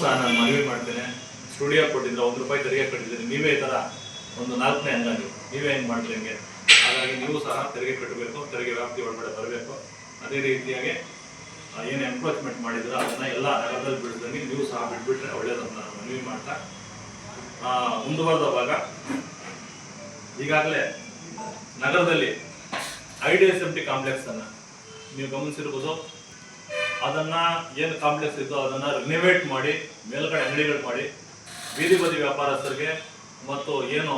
ಸಹ ನಾನು ಮನವಿ ಮಾಡ್ತೇನೆ. ಸ್ಟುಡಿಯೋ ಕೊಟ್ಟಿದ್ರೆ ₹1 ತೆರಿಗೆ ಕಟ್ಟಿದ್ದೀರಿ, ನೀವೇ ಈ ಥರ ಒಂದು 4ನೇ ಅಂಗಡಿ ನೀವೇ ಹೆಂಗೆ ಮಾಡ್ತೀರಿ ಹಿಂಗೆ? ಹಾಗಾಗಿ ನೀವು ಸಹ ತೆರಿಗೆ ಕಟ್ಟಬೇಕು, ತೆರಿಗೆ ವ್ಯಾಪ್ತಿ ಒಳಗಡೆ ಬರಬೇಕು. ಅದೇ ರೀತಿಯಾಗಿ ಏನು ಎನ್ಕ್ರೋಚ್ಮೆಂಟ್ ಮಾಡಿದ್ರೆ ಅದನ್ನು ಎಲ್ಲ ನಗರದಲ್ಲಿ ಬಿಡ್ದಂಗೆ ನೀವು ಸಹ ಬಿಟ್ಬಿಟ್ರೆ ಒಳ್ಳೇದಂತ ನಾನು ಮನವಿ ಮಾಡ್ತಾ, ಮುಂದುವರೆದ ಭಾಗ ಈಗಾಗಲೇ ನಗರದಲ್ಲಿ IDSMT ಕಾಂಪ್ಲೆಕ್ಸ್ ಅನ್ನು ನೀವು ಗಮನಿಸಿರ್ಬೋದು. ಅದನ್ನು ಏನು ಕಾಂಪ್ಲೆಕ್ಸ್ ಇತ್ತು ಅದನ್ನು ರಿನೋವೇಟ್ ಮಾಡಿ ಮೇಲ್ಗಡೆ ಅಂಗಡಿಗಳು ಮಾಡಿ ಬೀದಿ ಬದಿ ವ್ಯಾಪಾರಸ್ಥರಿಗೆ ಮತ್ತು ಏನು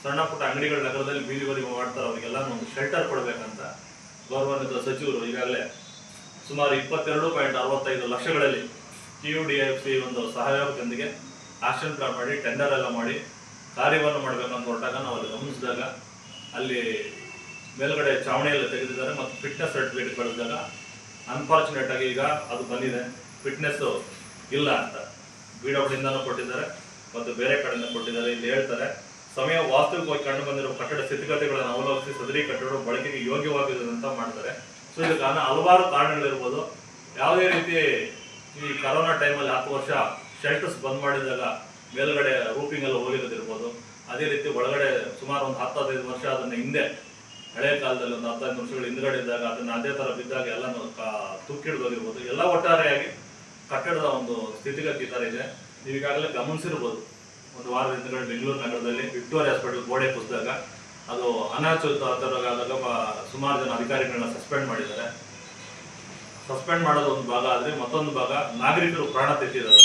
ಸಣ್ಣ ಪುಟ್ಟ ಅಂಗಡಿಗಳ ನಗರದಲ್ಲಿ ಬೀದಿ ಬದಿ ಮಾಡ್ತಾರೆ ಅವರಿಗೆಲ್ಲ ಒಂದು ಶೆಲ್ಟರ್ ಕೊಡಬೇಕಂತ ಗೌರವಾನ್ವಿತ ಸಚಿವರು ಈಗಾಗಲೇ ಸುಮಾರು 22.65 ಲಕ್ಷಗಳಲ್ಲಿ TUDFC ಒಂದು ಸಹಯೋಗದೊಂದಿಗೆ ಆಕ್ಷನ್ ಪ್ಲಾನ್ ಮಾಡಿ ಟೆಂಡರ್ ಎಲ್ಲ ಮಾಡಿ ಕಾರ್ಯವನ್ನು ಮಾಡಬೇಕಂತ ಹೊರಟಾಗ ನಾವು ಅಲ್ಲಿ ಗಮನಿಸಿದಾಗ ಅಲ್ಲಿ ಮೇಲ್ಗಡೆ ಚಾವಣಿ ಎಲ್ಲ ತೆಗೆದಿದ್ದಾರೆ ಮತ್ತು ಫಿಟ್ನೆಸ್ ಸರ್ಟಿಫಿಕೇಟ್ ಕಳಿಸಿದಾಗ ಅನ್ಫಾರ್ಚುನೇಟ್ ಆಗಿ ಈಗ ಅದು ಬಂದಿದೆ, ಫಿಟ್ನೆಸ್ ಇಲ್ಲ ಅಂತ BWಡಿಂದನೂ ಕೊಟ್ಟಿದ್ದಾರೆ ಮತ್ತು ಬೇರೆ ಕಡೆಯಿಂದ ಕೊಟ್ಟಿದ್ದಾರೆ. ಇಲ್ಲಿ ಹೇಳ್ತಾರೆ, ಸಮಯ ವಾಸ್ತವಿಕವಾಗಿ ಕಂಡು ಬಂದಿರುವ ಕಟ್ಟಡ ಸ್ಥಿತಿಗತಿಗಳನ್ನು ಅವಲೋಕಿಸಿ ಸದರಿ ಕಟ್ಟಡ ಬಳಕೆಗೆ ಯೋಗ್ಯವಾಗಿದೆ ಅಂತ ಮಾಡ್ತಾರೆ. ಸೊ ಇದಕ್ಕೆ ಹಲವಾರು ಕಾರಣಗಳಿರ್ಬೋದು. ಯಾವುದೇ ರೀತಿ ಈ ಕರೋನಾ ಟೈಮಲ್ಲಿ 10 ವರ್ಷ ಶೆಲ್ಟರ್ಸ್ ಬಂದ್ ಮಾಡಿದಾಗ ಮೇಲ್ಗಡೆ ರೂಪಿಂಗ್ ಎಲ್ಲ ಹೋಗಿರೋದಿರ್ಬೋದು. ಅದೇ ರೀತಿ ಒಳಗಡೆ ಸುಮಾರು ಒಂದು 10-15 ವರ್ಷ ಅದನ್ನ ಹಿಂದೆ ಹಳೆಯ ಕಾಲದಲ್ಲಿ ಒಂದು 10-15 ವರ್ಷಗಳ ಹಿಂದ್ಗಡೆ ಇದ್ದಾಗ ಅದನ್ನ ಅದೇ ತರ ಬಿದ್ದಾಗ ಎಲ್ಲ ತುಕ್ಕಿಡ್ದೋಗಿರ್ಬೋದು. ಎಲ್ಲ ಒಟ್ಟಾರೆಯಾಗಿ ಕಟ್ಟಡದ ಒಂದು ಸ್ಥಿತಿಗತಿ ತರ ಇದೆ. ನೀವು ಈಗಾಗಲೇ ಗಮನಿಸಿರ್ಬೋದು, ಒಂದು ವಾರದ ಹಿಂದ್ಗಡೆ ಬೆಂಗಳೂರು ನಗರದಲ್ಲಿ ವಿಕ್ಟೋರಿಯಾ ಹಾಸ್ಪಿಟಲ್ ಗೋಡೆ ಕುಸಿದಾಗ ಅದು ಅನಾಹುತವಾದಾಗ ಸುಮಾರು ಜನ ಅಧಿಕಾರಿಗಳನ್ನ ಸಸ್ಪೆಂಡ್ ಮಾಡಿದ್ದಾರೆ. ಸಸ್ಪೆಂಡ್ ಮಾಡೋದು ಒಂದು ಭಾಗ ಆದರೆ ಮತ್ತೊಂದು ಭಾಗ ನಾಗರಿಕರು ಪ್ರಾಣ ತೆತ್ತಿದ್ದಾರೆ,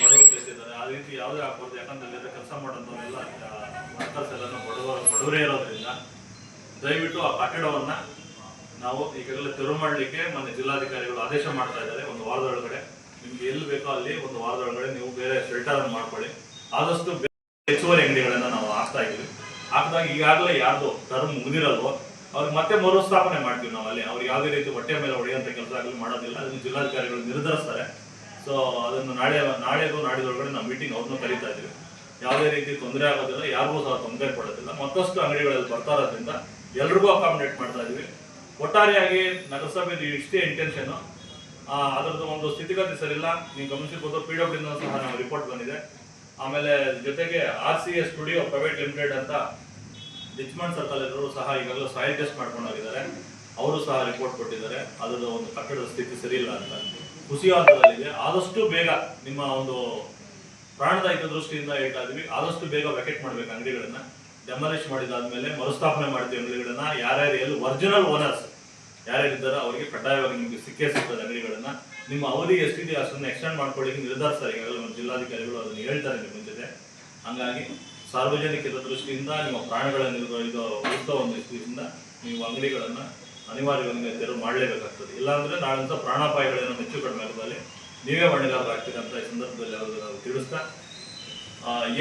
ಬಡವರು ತೆತ್ತಿದ್ದಾರೆ. ಆ ರೀತಿ ಯಾವುದೇ ಆಗ್ಬಾರ್ದು. ಯಾಕಂದ್ರೆ ಕೆಲಸ ಮಾಡೋದನ್ನೆಲ್ಲ ವರ್ಕರ್ಸ್ ಎಲ್ಲ ಬಡವರೇ ಇರೋದ್ರಿಂದ ದಯವಿಟ್ಟು ಆ ಕಟ್ಟಡವನ್ನ ನಾವು ಈಗಾಗಲೇ ತೆರವು ಮಾಡಲಿಕ್ಕೆ ಮೊನ್ನೆ ಜಿಲ್ಲಾಧಿಕಾರಿಗಳು ಆದೇಶ ಮಾಡ್ತಾ ಇದ್ದಾರೆ. ಒಂದು ವಾರದೊಳಗಡೆ ನಿಮ್ಗೆ ಎಲ್ಲಿ ಬೇಕೋ ಅಲ್ಲಿ ಒಂದು ವಾರದೊಳಗಡೆ ನೀವು ಬೇರೆ ಶೆಲ್ಟರ್ ಅನ್ನು ಮಾಡ್ಕೊಳ್ಳಿ. ಆದಷ್ಟು ಹೆಚ್ಚುವರಿ ಅಂಗಡಿಗಳನ್ನ ನಾವು ಹಾಕ್ತಾ ಇದೀವಿ. ಹಾಕಿದಾಗ ಈಗಾಗಲೇ ಯಾರ್ದು ಟರ್ಮ್ ಮುಗಿದಿರಲ್ವೋ ಅವ್ರಿಗೆ ಮತ್ತೆ ಮರುಸ್ಥಾಪನೆ ಮಾಡ್ತೀವಿ ನಾವು ಅಲ್ಲಿ. ಅವ್ರಿಗೆ ಯಾವುದೇ ರೀತಿ ಹೊಟ್ಟೆ ಮೇಲೆ ಹೊಡೆಯುವಂತ ಕೆಲಸ ಆಗಲಿ ಮಾಡೋದಿಲ್ಲ. ಅದನ್ನು ಜಿಲ್ಲಾಧಿಕಾರಿಗಳು ನಿರ್ಧರಿಸ್ತಾರೆ. ಸೊ ಅದನ್ನು ನಾಡಿದೊಳಗಡೆ ನಾವು ಮೀಟಿಂಗ್ ಅವ್ರನ್ನೂ ಕರೀತಾ ಇದೀವಿ. ಯಾವುದೇ ರೀತಿ ತೊಂದರೆ ಆಗೋದಿಲ್ಲ, ಯಾರಿಗೂ ಸಹ ತೊಂದರೆ ಕೊಡೋದಿಲ್ಲ. ಮತ್ತಷ್ಟು ಅಂಗಡಿಗಳಲ್ಲಿ ಬರ್ತಾ ಇರೋದ್ರಿಂದ ಎಲ್ರಿಗೂ ಅಕಾಮಿಡೇಟ್ ಮಾಡ್ತಾ ಇದೀವಿ. ಒಟ್ಟಾರೆಯಾಗಿ ನಗರಸಭೆದು ಇಷ್ಟೇ ಇಂಟೆನ್ಷನ್. ಅದರದ್ದು ಒಂದು ಸ್ಥಿತಿಗತಿ ಸರಿಯಿಲ್ಲ. ನೀವು ಗಮನಿಸಿರ್ಬೋದು, PWಡಿಂದ ಸಹ ನಾವು ರಿಪೋರ್ಟ್ ಬಂದಿದೆ. ಆಮೇಲೆ ಜೊತೆಗೆ RCA ಸ್ಟುಡಿಯೋ ಪ್ರೈವೇಟ್ ಲಿಮಿಟೆಡ್ ಅಂತ ರಿಚ್ಮಂಡ್ ಸರ್ಕಲ್ ಎಲ್ಲರೂ ಸಹ ಈಗಾಗಲೇ ಸಾಯಿಲ್ ಟೆಸ್ಟ್ ಮಾಡ್ಕೊಂಡು ಹೋಗಿದ್ದಾರೆ. ಅವರು ಸಹ ರಿಪೋರ್ಟ್ ಕೊಟ್ಟಿದ್ದಾರೆ, ಅದರ ಒಂದು ಕಟ್ಟಡದ ಸ್ಥಿತಿ ಸರಿ ಇಲ್ಲ ಅಂತ. ಕುಸಿಯೋ ಹಂತದಲ್ಲಿದೆ. ಆದಷ್ಟು ಬೇಗ ನಿಮ್ಮ ಒಂದು ಪ್ರಾಣದ ಹಿತದೃಷ್ಟಿಯಿಂದ ಹೇಳ್ತಾ ಇದೀವಿ, ಆದಷ್ಟು ಬೇಗ ವೆಕೆಟ್ ಮಾಡ್ಬೇಕು ಅಂಗಡಿಗಳನ್ನ. ಡೆಮಾಲಿಷ್ ಮಾಡಿದಾದ್ಮೇಲೆ ಮರುಸ್ಥಾಪನೆ ಮಾಡ್ತೀವಿ ಅಂಗಡಿಗಳನ್ನ. ಯಾರ್ಯಾರು ಎಲ್ಲಿ ಒರಿಜಿನಲ್ ಓನರ್ಸ್ ಯಾರ್ಯಾರಿದ್ದಾರೆ ಅವರಿಗೆ ಕಡ್ಡಾಯವಾಗಿ ನಿಮಗೆ ಸಿಕ್ಕೇ ಸಿಗ್ತದೆ ಅಂಗಡಿಗಳನ್ನ. ನಿಮ್ಮ ಅವಧಿ ಎಷ್ಟಿದೆ ಅಷ್ಟನ್ನು ಎಕ್ಸ್ಟೆಂಡ್ ಮಾಡ್ಕೊಳ್ಳಿ ನಿರ್ಧರಿಸ್ತಾರೆ. ಈಗಾಗಲೇ ಜಿಲ್ಲಾಧಿಕಾರಿಗಳು ಅದನ್ನು ಹೇಳ್ತಾರೆ ನಿಮ್ಮ ಮುಂಚೆ. ಹಂಗಾಗಿ ಸಾರ್ವಜನಿಕ ಹಿತದೃಷ್ಟಿಯಿಂದ ನಿಮ್ಮ ಪ್ರಾಣಗಳನ್ನು ಉಳಿಸೋ ಒಂದು ದೃಷ್ಟಿಯಿಂದ ನೀವು ಅಂಗಡಿಗಳನ್ನ ಅನಿವಾರ್ಯವಾಗಿ ತೆರವು ಮಾಡಲೇಬೇಕಾಗ್ತದೆ. ಇಲ್ಲಾಂದ್ರೆ ನಾಳಂತ ಪ್ರಾಣಾಪಾಯಗಳೇನೋ ಹೆಚ್ಚು ಕಡಿಮೆ ಆಗೋದಲ್ಲಿ ನೀವೇ ಹೊಣೆಗಾರರಾಗ್ತೀರಿ ಅಂತ ಈ ಸಂದರ್ಭದಲ್ಲಿ ನಾವು ತಿಳಿಸ್ತಾ,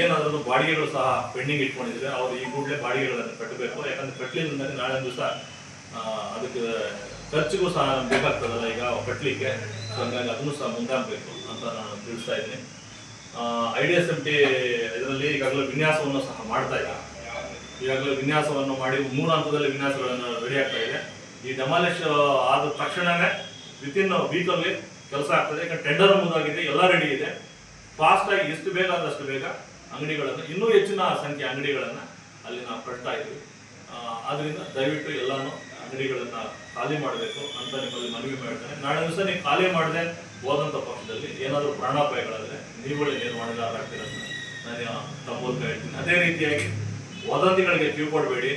ಏನಾದರೂ ಬಾಡಿಗೆಗಳು ಸಹ ಪೆಂಡಿಂಗ್ ಇಟ್ಕೊಂಡಿದ್ರೆ ಅವರು ಈ ಕೂಡಲೇ ಬಾಡಿಗೆಗಳನ್ನು ಕಟ್ಟಬೇಕು. ಯಾಕಂದ್ರೆ ಕಟ್ಟಲಿಲ್ಲ ನಾಳೆ ದಿವಸ ಅದಕ್ಕೆ ಖರ್ಚಿಗೂ ಸಹ ಬೇಕಾಗ್ತದಲ್ಲ ಈಗ ಕಟ್ಟಲಿಕ್ಕೆ. ಹಂಗಾಗಿ ಅದನ್ನು ಸಹ ಮುಂದಾಗಬೇಕು ಅಂತ ನಾನು ತಿಳಿಸ್ತಾ ಇದ್ದೀನಿ. IDSMT ಇದರಲ್ಲಿ ಈಗಾಗಲೇ ವಿನ್ಯಾಸವನ್ನು ಸಹ ಮಾಡ್ತಾ ಇದೆ. ಈಗಾಗಲೇ ವಿನ್ಯಾಸವನ್ನು ಮಾಡಿ 3 ಹಂತದಲ್ಲಿ ವಿನ್ಯಾಸಗಳನ್ನು ರೆಡಿ ಆಗ್ತಾ ಇದೆ. ಈ ಡೆಮಾಲಿಶ್ ಆದ ತಕ್ಷಣವೇ ವಿತಿನ್ ವೀಕಲ್ಲಿ ಕೆಲಸ ಆಗ್ತದೆ. ಯಾಕಂದ್ರೆ ಟೆಂಡರ್ ಮುಂದಾಗಿದೆ, ಎಲ್ಲ ರೆಡಿ ಇದೆ. ಫಾಸ್ಟ್ ಆಗಿ ಎಷ್ಟು ಬೇಗ ಆದಷ್ಟು ಬೇಗ ಅಂಗಡಿಗಳನ್ನು, ಇನ್ನೂ ಹೆಚ್ಚಿನ ಸಂಖ್ಯೆ ಅಂಗಡಿಗಳನ್ನ ಅಲ್ಲಿ ನಾವು ಕಟ್ತಾ ಇದ್ವಿ. ಆದ್ರಿಂದ ದಯವಿಟ್ಟು ಎಲ್ಲಾನು ಅಂಗಡಿಗಳನ್ನ ಖಾಲಿ ಮಾಡಬೇಕು ಅಂತ ನಿಮ್ಮಲ್ಲಿ ಮನವಿ ಮಾಡ್ತೇನೆ. ನಾಳೆ ದಿವಸ ನೀವು ಖಾಲಿ ಮಾಡದೆ ಹೋದಂತ ಪಕ್ಷದಲ್ಲಿ ಏನಾದರೂ ಪ್ರಾಣಾಪಾಯಗಳಾದ್ರೆ ನೀವುಗಳೇ ನಿರ್ವಹಣೆಗಾರರಾಗ್ತೀರ ಅಂತ ನಾನು ತಮ್ಮ ಮೂಲಕ ಹೇಳ್ತೀನಿ. ಅದೇ ರೀತಿಯಾಗಿ ವದಂತಿಗಳಿಗೆ ಕಿವಿ ಕೊಡಬೇಡಿ.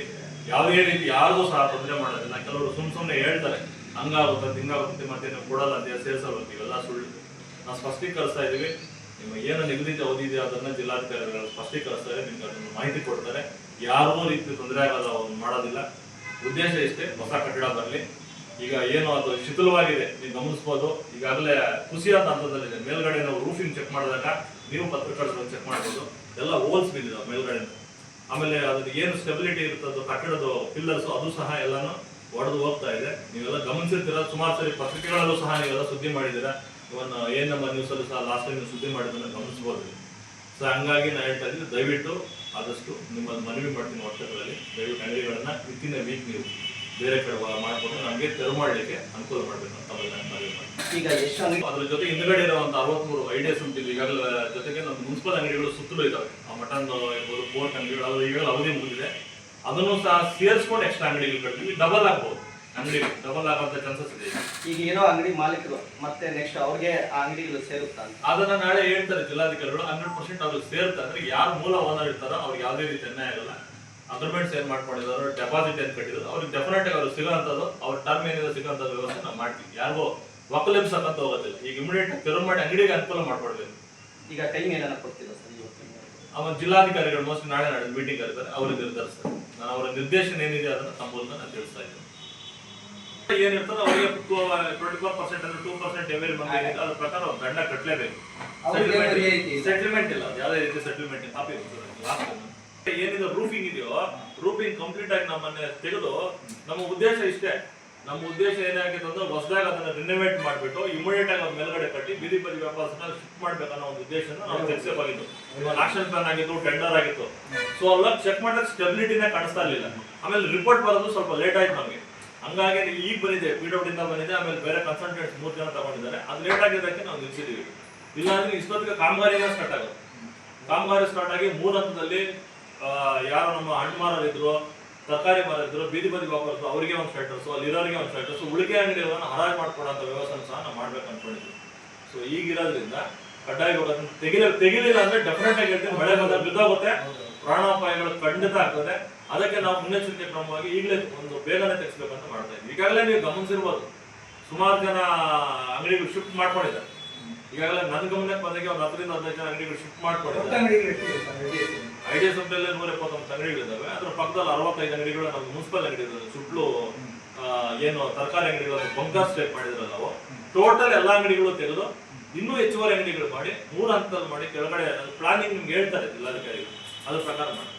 ಯಾವುದೇ ರೀತಿ ಯಾರಿಗೂ ಸಹ ತೊಂದರೆ ಮಾಡೋದಿಲ್ಲ. ಕೆಲವರು ಸುಮ್ಮನೆ ಹೇಳ್ತಾರೆ ಹಂಗಾಗುತ್ತೆ ಹಿಂಗಾಗುತ್ತೆ ಮತ್ತೆ ನೀವು ಕೊಡಲ್ಲ ಅಂತ ಸೇರಿಸಲ್ಲ. ಇವೆಲ್ಲ ಸುಳ್ಳು. ನಾವು ಸ್ಪಷ್ಟೀಕರಿಸ್ತಾ ಇದೀವಿ. ನಿಮ್ಮ ಏನು ನಿಗದಿತ ಅವಧಿ ಇದೆ ಅದನ್ನ ಜಿಲ್ಲಾಧಿಕಾರಿಗಳು ಸ್ಪಷ್ಟೀಕರಿಸ್ತಾರೆ, ನಿಮ್ಗೆ ಅದನ್ನು ಮಾಹಿತಿ ಕೊಡ್ತಾರೆ. ಯಾರೂ ರೀತಿ ತೊಂದರೆ ಆಗೋದು ಮಾಡೋದಿಲ್ಲ. ಉದ್ದೇಶ ಇಷ್ಟೇ, ಹೊಸ ಕಟ್ಟಡ ಬರಲಿ. ಈಗ ಏನು ಅದು ಶಿಥಿಲವಾಗಿದೆ ನೀವು ಗಮನಿಸ್ಬೋದು. ಈಗಾಗಲೇ ಕುಸಿಯಾದ ಹಂತದಲ್ಲಿದೆ. ಮೇಲ್ಗಡೆ ನಾವು ರೂಫಿಂಗ್ ಚೆಕ್ ಮಾಡಿದಾಗ ನೀವು ಪತ್ರಕರ್ತರು ಚೆಕ್ ಮಾಡ್ಬೋದು, ಎಲ್ಲ ಹೋಲ್ಸ್ ಬಿದ್ದಿದ್ದಾವೆ ಮೇಲ್ಗಡೆ. ಆಮೇಲೆ ಅದ್ರ ಏನು ಸ್ಟೆಬಿಲಿಟಿ ಇರ್ತದೋ ಕಟ್ಟಡದ ಪಿಲ್ಲರ್ಸ್ ಅದು ಸಹ ಎಲ್ಲಾನು ಒಡೆದು ಹೋಗ್ತಾ ಇದೆ. ನೀವೆಲ್ಲ ಗಮನಿಸಿರ್ತೀರ. ಸುಮಾರು ಸರಿ ಪತ್ರಿಕೆಗಳಲ್ಲೂ ಸಹ ನೀವೆಲ್ಲ ಸುದ್ದಿ ಮಾಡಿದ್ದೀರಾ. ಇವನ್ ನಮ್ಮ ನ್ಯೂಸಲ್ಲೂ ಸಹ ಲಾಸ್ಟ್ ಟೈಮ್ ಸುದ್ದಿ ಮಾಡಿದ್ದನ್ನು ಗಮನಿಸಬಹುದು. ಸೊ ಹಂಗಾಗಿ ನಾನು ಹೇಳ್ತಾ ಇದ್ದೀನಿ, ದಯವಿಟ್ಟು ಆದಷ್ಟು ನಿಮ್ಮಲ್ಲಿ ಮನವಿ ಮಾಡ್ತೀನಿ, ವಾಟ್ಸಪ್ಗಳಲ್ಲಿ ದಯವಿಟ್ಟು ಅಂಗಡಿಗಳನ್ನ ವಿತಿನ್ ಎ ವೀಕ್ ನೀವು ಬೇರೆ ಕಡೆ ಮಾಡಿಕೊಂಡು ನಮಗೆ ತೆರವು ಮಾಡಲಿಕ್ಕೆ ಅನುಕೂಲ ಮಾಡಬೇಕು ಅಂತ ನಾನು ಮನವಿ ಮಾಡ್ತೀನಿ. ಈಗ ಎಷ್ಟು ಅಂಗಡಿ ಅದ್ರ ಜೊತೆ ಹಿಂದ್ಗಡೆ ಇರುವಂತ 63 ಐಡಿಯಾಸ್ ಉಂಟು ಈಗಾಗಲೇ, ಜೊತೆಗೆ ನಮ್ಮ ಮುನ್ಸಿಪಲ್ ಅಂಗಡಿಗಳು ಸುತ್ತಲೂ ಇದಾವೆ. ಆ ಮಟನ್ ಇರ್ಬೋದು, ಪೋರ್ಕ್ ಅಂಗಡಿಗಳು, ಅದು ಈಗಾಗಲೇ ಅವಧಿ ಮುಗಿದಿದೆ. ಅದನ್ನು ಸಹ ಸೇರಿಸ್ಕೊಂಡು ಎಕ್ಸ್ಟ್ರಾ ಅಂಗಡಿಗಳು ಕಟ್ತೀವಿ. ಡಬಲ್ ಆಗ್ಬೋದು, ಅಂಗಡಿ ಡಬಲ್ ಆಗುವಂತ ಚಾನ್ಸಸ್ ಇದೆ. ಈಗ ಏನೋ ಅಂಗಡಿ ಮಾಲೀಕರು ಮತ್ತೆ ನೆಕ್ಸ್ಟ್ ಅವ್ರಿಗೆ ಆ ಅಂಗಡಿಗಳು ಸೇರುತ್ತಾ ಅಂತ ಅದನ್ನ ನಾಳೆ ಹೇಳ್ತಾರೆ ಜಿಲ್ಲಾಧಿಕಾರಿಗಳು. 100% ಅವ್ರಿಗೆ ಸೇರುತ್ತೆ. ಅಂದ್ರೆ ಯಾರು ಮೂಲ ಓನರ್ ಇರ್ತಾರೋ ಅವ್ರಿಗೆ ಯಾವುದೇ ರೀತಿ ಅನ್ಯಾಯ ಆಗಲ್ಲ. ಅಗ್ರಿಮೆಂಟ್ಸ್ ಏನ್ ಮಾಡ್ಕೊಂಡಿದಾರೋ, ಡೆಪಾಸಿಟ್ ಏನ್ ಕಟ್ಟಿದ್ರು ಅವ್ರಿಗೆ ಡೆಫಿನೆಟ್ ಆಗಿ ಅವ್ರಿಗೆ ಸಿಗೋಂಥದ್ದು, ಅವ್ರ ಟರ್ಮ್ ಏನಿದೆ ಸಿಗೋಂಥ ವ್ಯವಸ್ಥೆ ನಾವು ಮಾಡ್ತೀವಿ. ಯಾರಿಗೋ ಒಕ್ಕಲೆಬ್ಸಕ್ಕಂತ ಹೋಗೋದಿಲ್ಲ. ಈಗ ಇಮಿಡಿಯೇಟ್ ತೆರವು ಮಾಡಿ ಅಂಗಡಿಗೆ ಅನುಕೂಲ ಮಾಡ್ಕೊಡ್ಬೇಕು. ಈಗ ಟೈಮ್ ಏನಾರ ಕೊಡ್ತೀರಾ ಸರ್ ಇವತ್ತು? ಅವನ್ ಜಿಲ್ಲಾಧಿಕಾರಿಗಳು ಮೋಸ್ಟ್ ನಾಳೆ ಮೀಟಿಂಗ್ ಕರೀತಾರೆ, ಅವ್ರಿಗೆ ನಿರ್ಧರಿಸ್ತಾರೆ. ನಾನು ಅವರ ನಿರ್ದೇಶನ ಏನಿದೆ ಅದನ್ನ ತಮ್ಮ ಮೂಲಕ ನಾನು ತಿಳಿಸ್ತಾ ಇದ್ದೀನಿ. ಏನಿರ್ತದೆ ಅವರಿಗೆ 24% ಅಂದ್ರೆ 2% ಎವರಿ ಮಂತ್ ಏನಿದೆ ಅದ್ರ ಪ್ರಕಾರ ಅವ್ರು ದಂಡ ಕಟ್ಟಲೇಬೇಕು. ಸೆಟಲ್ಮೆಂಟ್ ಇಲ್ಲ, ಯಾವುದೇ ರೀತಿ ಸೆಟಲ್ಮೆಂಟ್ ಕಾಪಿ ಏನಿದೆ ರೂಫಿಂಗ್ ಇದೆಯೋ, ರೂಫಿಂಗ್ ಕಂಪ್ಲೀಟ್ ಆಗಿ ನಮ್ಮನ್ನೇ ತೆಗೆದು, ನಮ್ಮ ಉದ್ದೇಶ ಇಷ್ಟೇ. ನಮ್ಮ ಉದ್ದೇಶ ಏನಾಗಿದೆ ಅಂದ್ರೆ ಹೊಸದಾಗಿ ಅದನ್ನ ರಿನೋವೇಟ್ ಮಾಡಿಬಿಟ್ಟು ಇಮಿಡಿಯೇಟ್ ಆಗಿ ಅವ್ರ ಮೇಲ್ಗಡೆ ಕಟ್ಟಿ ಬೀದಿ ಬದಿ ವ್ಯಾಪಾರಸ್ಥನ ಶಿಫ್ಟ್ ಮಾಡ್ಬೇಕನ್ನೋ ಒಂದು ಉದ್ದೇಶನ ನಾವು ಫಿಕ್ಸೇಪ್ ಆಗಿದ್ದು. ಆಕ್ಷನ್ ಪ್ಲಾನ್ ಆಗಿತ್ತು, ಟೆಂಡರ್ ಆಗಿತ್ತು. ಸೊ ಅಲ್ಲ ಚೆಕ್ ಮಾಡಿದ್ರೆ ಸ್ಟೆಬಿಲಿಟಿನೇ ಕಾಣಿಸ್ತಾ ಇರಲಿಲ್ಲ. ಆಮೇಲೆ ರಿಪೋರ್ಟ್ ಬರೋದು ಸ್ವಲ್ಪ ಲೇಟ್ ಆಯ್ತು ನಮಗೆ. ಹಂಗಾಗಿ ಈಗ ಬಂದಿದೆ, PWD ಬಂದಿದೆ, ಆಮೇಲೆ ಬೇರೆ ಕನ್ಸಲ್ಟೆಂಟ್ಸ್ 3 ಜನ ತಗೊಂಡಿದ್ದಾರೆ. ಅದು ಲೇಟ್ ಆಗಿದ್ದಕ್ಕೆ ನಾವು ನಿಲ್ಸಿದೀವಿ. ಇಲ್ಲಾಂದ್ರೆ ಇಷ್ಟೊತ್ತಿಗೆ ಕಾಮಗಾರಿನೇ ಸ್ಟಾರ್ಟ್ ಆಗೋದು. ಕಾಮಗಾರಿ ಸ್ಟಾರ್ಟ್ ಆಗಿ 3 ಹಂತದಲ್ಲಿ ಯಾರು ನಮ್ಮ ಹಣ್ಣು ಮಾರರಿದ್ರು, ತರಕಾರಿ ಮಾರಿದ್ರು, ಬೀದಿ ಬದಿ ವ್ಯಾಪಾರಸ್ಥರು, ಅವರಿಗೆ ಒಂದು ಶೆಲ್ಟರ್ಸ್, ಅಲ್ಲಿ ಇರೋರಿಗೆ ಒಂದು ಶೆಲ್ಟರ್ಸ್, ಉಳಿಕೆ ಅಂಗಡಿಗಳನ್ನು ಹರಾಜು ಮಾಡ್ಕೊಡೋಂಥ ವ್ಯವಸ್ಥೆ ಸಹ ನಾವು ಮಾಡ್ಬೇಕು ಅನ್ಕೊಂಡಿದ್ವಿ. ಸೊ ಈಗಿರೋದ್ರಿಂದ ಕಡ್ಡಾಯವಾಗಿ ತೆಗಿಲಿಲ್ಲ ಅಂದ್ರೆ ಡೆಫಿನೆಟ್ ಆಗಿ ಹೇಳ್ತೀನಿ, ಮಳೆ ಬಂದಾಗ ಬಿದ್ದೋಗುತ್ತೆ, ಪ್ರಾಣಾಪಾಯಗಳು ಖಂಡಿತ ಆಗ್ತದೆ. ಅದಕ್ಕೆ ನಾವು ಮುನ್ನೆಚ್ಚರಿಕೆ ಕ್ರಮವಾಗಿ ಈಗಲೇ ಒಂದು ಬೇಗನೆ ತೆಗಿಸ್ಬೇಕಂತ ಮಾಡ್ತಾ ಇದ್ವಿ. ಈಗಾಗಲೇ ನೀವು ಗಮನಿಸಿರ್ಬೋದು, ಸುಮಾರು ಜನ ಅಂಗಡಿಗಳು ಶಿಫ್ಟ್ ಮಾಡ್ಕೊಂಡಿದ್ದಾರೆ. ಈಗಾಗಲೇ ನನ್ನ ಗಮನಕ್ಕೆ ಬಂದಾಗ ಒಂದು 10 ರಿಂದ 15 ಜನ ಅಂಗಡಿಗಳು ಶಿಫ್ಟ್ ಮಾಡ್ಕೊಂಡಿದ್ದಾರೆ. ಐಡಿಯಾಸ್ ಸಂಸ್ಥೆಯಲ್ಲಿ 179 ಅಂಗಡಿಗಳಿದ್ದಾವೆ. ಅದ್ರ ಪಕ್ಕದಲ್ಲಿ 65 ಅಂಗಡಿಗಳು ನಮ್ಮ ಮುನ್ಸಿಪಲ್ ಅಂಗಡಿ ಇದ್ದಾವೆ. ಸುಟ್ಲು ಏನು ತರಕಾರಿ ಅಂಗಡಿಗಳು ಬಂಕರ್ ಸ್ಟೇಪ್ ಮಾಡಿದ್ರಲ್ಲ, ನಾವು ಟೋಟಲ್ ಎಲ್ಲ ಅಂಗಡಿಗಳು ತೆಗೆದು ಇನ್ನೂ ಹೆಚ್ಚುವರಿ ಅಂಗಡಿಗಳು ಮಾಡಿ 3 ಹಂತದಲ್ಲಿ ಮಾಡಿ ಕೆಳಗಡೆ ಪ್ಲಾನಿಂಗ್ ನಿಮ್ಗೆ ಹೇಳ್ತಾರೆ ಜಿಲ್ಲಾಧಿಕಾರಿಗಳು, ಅದ್ರ ಪ್ರಕಾರ ಮಾಡಿ.